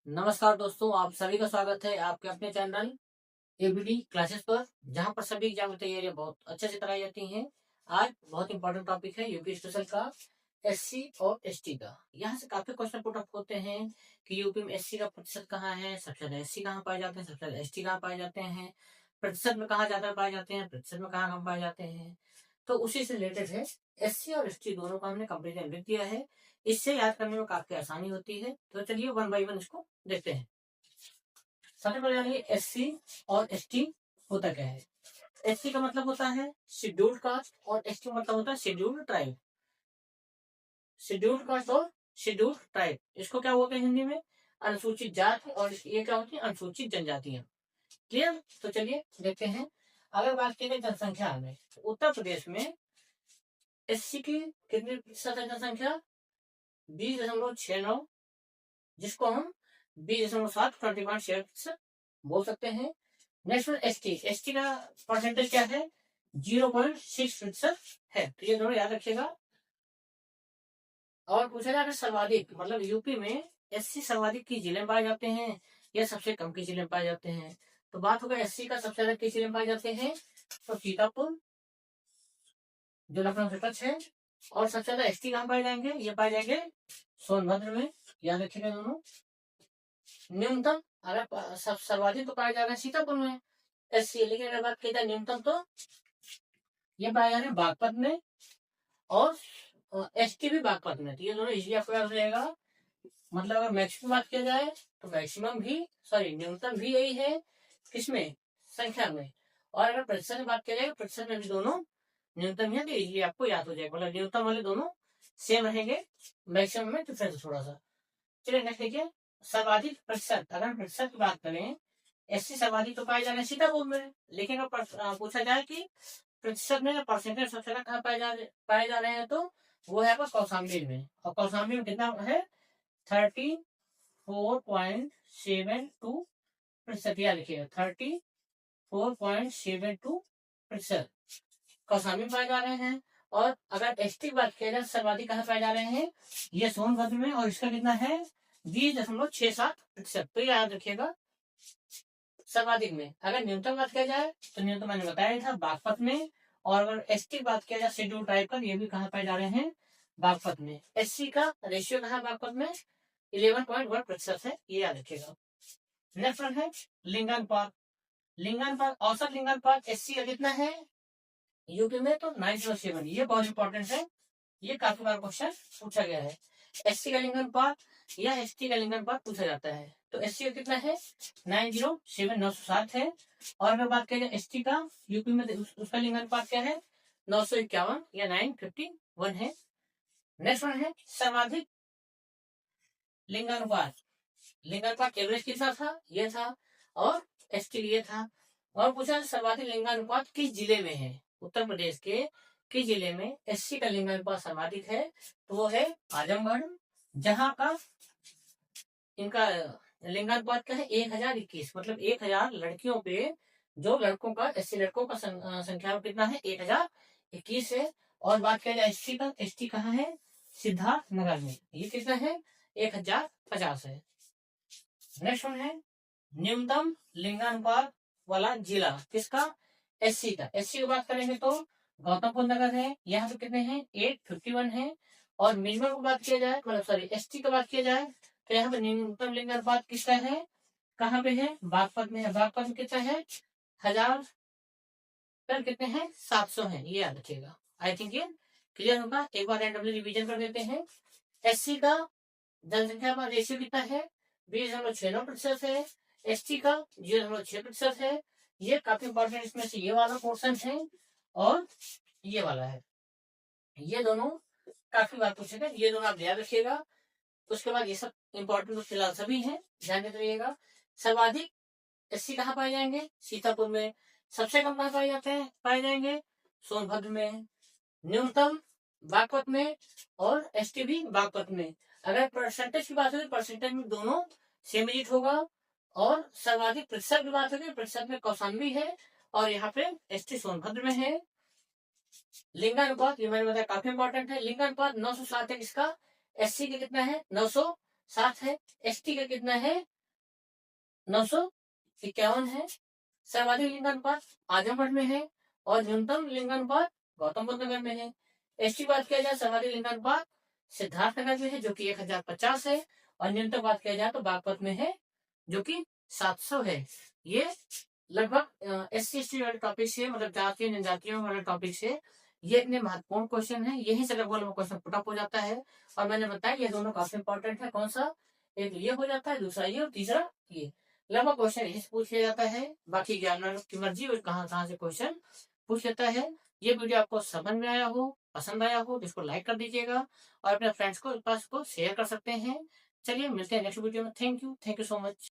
नमस्कार दोस्तों, आप सभी का स्वागत है आपके अपने चैनल एबीडी क्लासेस पर, जहां पर सभी एग्जाम की तैयारियां बहुत अच्छे से कराई जाती हैं। आज बहुत इंपॉर्टेंट टॉपिक है यूपी स्पेशल का, एससी और एसटी का। यहाँ से काफी क्वेश्चन पुट अप होते हैं कि यूपी में एससी का प्रतिशत कहाँ है, सबसे ज्यादा एससी कहाँ पाए जाते हैं, सबसे ज्यादा एसटी कहाँ पाए जाते हैं, प्रतिशत में कहाँ ज्यादा पाए जाते हैं, प्रतिशत में कहाँ कम पाए जाते हैं। तो उसी से रिलेटेड है। एससी और एसटी दोनों का हमने कंपेरिजन लिख दिया है। इससे याद करने में काफी आसानी होती है। तो चलिए वन बाई वन इसको देखते हैं। सबसे पहले जानिए एससी और एसटी होता क्या है। एससी का मतलब होता है शेड्यूल्ड कास्ट और एसटी का मतलब होता है शेड्यूल्ड ट्राइब। शेड्यूल्ड कास्ट और शेड्यूल्ड ट्राइब, इसको क्या बोलते हैं हिंदी में? अनुसूचित जाति। और ये क्या होती है? अनुसूचित जनजातियां। क्लियर? तो चलिए देखते हैं। अगर बात की जाए जनसंख्या में, तो उत्तर प्रदेश में एससी की कितनी प्रतिशत है जनसंख्या? 20.69, जिसको हम 20.7 प्रतिशत बोल सकते हैं। Next ST. एसटी का परसेंटेज क्या है? 0.6% है। तो ये दोनों याद रखिएगा। और पूछा जाए सर्वाधिक, मतलब यूपी में एससी सर्वाधिक किस जिले में पाए जाते हैं या सबसे कम किस जिले में पाए जाते हैं? तो बात होगा एससी का सबसे ज्यादा किस जिले में पाए जाते हैं? तो सीतापुर, जो लखनऊ से टच है। और सबसे ज्यादा एसटी कहाँ पाए जाएंगे? ये पाए जाएंगे सोनभद्र में। याद रखिएगा दोनों। न्यूनतम अगर सब सर्वाधिक तो पाए जा रहे हैं सीतापुर में एससी, लेकिन अगर बात की जाए न्यूनतम, तो ये पाए जा रहे हैं बागपत में और एसटी भी बागपत में। तो ये दोनों इजिली आपको याद हो जाएगा। मतलब अगर मैक्सिमम बात किया जाए तो मैक्सिमम भी, सॉरी न्यूनतम भी यही है, किसमें? संख्या में। और अगर प्रतिशत में बात किया जाए, प्रतिशत में भी दोनों न्यूनतम है, तो इजिली आपको याद हो जाएगा। मतलब न्यूनतम वाले दोनों सेम रहेंगे, मैक्सिमम में डिफरेंस थोड़ा सा। चलिए नेक्स्ट देखिए, सर्वाधिक प्रतिशत। अगर प्रतिशत की बात करें, एससी सर्वाधिक तो पाए जा रहे हैं सीतापुर में, लेकिन अगर पूछा जाए कि प्रतिशत में परसेंटेज सबसे ज्यादा कहाँ पाए जा रहे हैं, तो वो है आपका कौशाम्बी में। और कौशाम्बी में कितना है? 34.72%। याद रखिएगा, 34.72% कौशाम्बी में पाए जा रहे हैं। और अगर एसटी की बात किया जाए, सर्वाधिक कहाँ पाए जा रहे हैं? ये सोनभद्र में, और इसका कितना है? 20.67%। तो याद रखिएगा सर्वाधिक में। अगर न्यूनतम बात किया जाए, तो न्यूनतम मैंने बताया था बागपत में। और अगर एसटी की बात किया जाए शेड्यूल टाइप का, ये भी कहाँ पाए जा रहे हैं? बागपत में। एससी का रेशियो कहाँ बागपत में? 11.1% है, ये याद रखिएगा। नेक्स्ट वन है लिंगानुपात। लिंगानुपात, औसत लिंगानुपात एससी का कितना है यूपी में? तो 9.7। ये बहुत इंपॉर्टेंट है, ये काफी बार क्वेश्चन पूछा गया है। एससी का लिंगानुपात या एसटी का लिंगानुपात पूछा जाता है। तो एससी का कितना है? 907, 907 है। और अगर बात करें एसटी का यूपी में, उसका लिंगानुपात क्या है? 951 या 951 है। नेक्स्ट वन है सर्वाधिक लिंगानुपात। लिंगानुपात एवरेज कितना था? ये था। और एसटी ये था। और पूछा सर्वाधिक लिंगानुपात किस जिले में है? उत्तर प्रदेश के किस जिले में एससी का लिंगानुपात सर्वाधिक है? तो वो है आजमगढ़, जहां का इनका लिंगानुपात क्या है? 1021। मतलब 1000 लड़कियों पे जो लड़कों का, एससी लड़कों का संख्या कितना है? 1021 है। और बात किया जाए एसटी का, एसटी कहाँ है? सिद्धार्थ नगर में। ये कितना है? 1050 है। नेक्स्ट वन है न्यूनतम लिंगानुपात वाला जिला, किसका? एससी का। एससी की बात करेंगे तो गौतम बुद्ध नगर है, यहाँ पे कितने हैं? 851 है। और मिनिमम की बात किया जाए, मतलब सॉरी एसटी की बात किया जाए, तो यहाँ पे न्यूनतम लिंगानुपात किसका है? कहाँ पे है? बागपत में है। बागपत में कितना है? 1000 पर कितने हैं? 700 है। ये याद रखिएगा। आई थिंक ये क्लियर होगा। एक बार रैंडमली रिवीजन कर देते हैं। एससी का जनसंख्या का रेशियो कितना है? 20.69% है। एसटी का 0.6% है। ये काफी इंपॉर्टेंट, इसमें से ये वाला पोर्शन है और ये वाला है। ये दोनों काफी बार पूछेगा, ये दोनों आप याद रखिएगा। उसके बाद ये सब इंपॉर्टेंट तो फिलहाल सभी हैं, ध्यान देते रहिएगा। सर्वाधिक एससी कहाँ पाए जाएंगे? सीतापुर में। सबसे कम कहाँ पाए जाते हैं? पाए जाएंगे सोनभद्र में। न्यूनतम बागपत में। और एसटी भी बागपत में। अगर परसेंटेज की बात होगी, परसेंटेज में दोनों सेम डिजिट होगा। और सर्वाधिक प्रतिशत की बात होगी, प्रतिशत में कौशाम्बी है और यहाँ पे एसटी सोनभद्र में है। लिंगानुपात, ये मैंने बताया काफी इंपॉर्टेंट है। लिंगानुपात 907 है किसका? एससी का कितना है? 907 है। एसटी का कितना है? 951 है। सर्वाधिक लिंगानुपात आजमगढ़ में है और न्यूनतम लिंगानुपात गौतम बुद्ध नगर में है। एसटी बात किया जाए सर्वाधिक लिंगानुपात सिद्धार्थनगर में है जो कि 1050 है और न्यूनतम बात किया जाए तो बागपत में है जो कि 700 है। ये लगभग SC ST वाले टॉपिक से, मतलब जातीय जनजातियों वाले टॉपिक से ये इतने महत्वपूर्ण क्वेश्चन है, यही से लगभग क्वेश्चन पुटअप हो जाता है। और मैंने बताया ये दोनों काफी इंपॉर्टेंट है। कौन सा? एक ये हो जाता है, दूसरा ये और तीसरा ये। लगभग क्वेश्चन यही से पूछ लिया जाता है, बाकी ज्ञान की मर्जी और कहाँ से क्वेश्चन पूछ लेता है। ये वीडियो आपको समझ में आया हो, पसंद आया हो तो इसको लाइक कर दीजिएगा और अपने फ्रेंड्स को पास को शेयर कर सकते हैं। चलिए मिलते हैं नेक्स्ट वीडियो में। Thank you so much.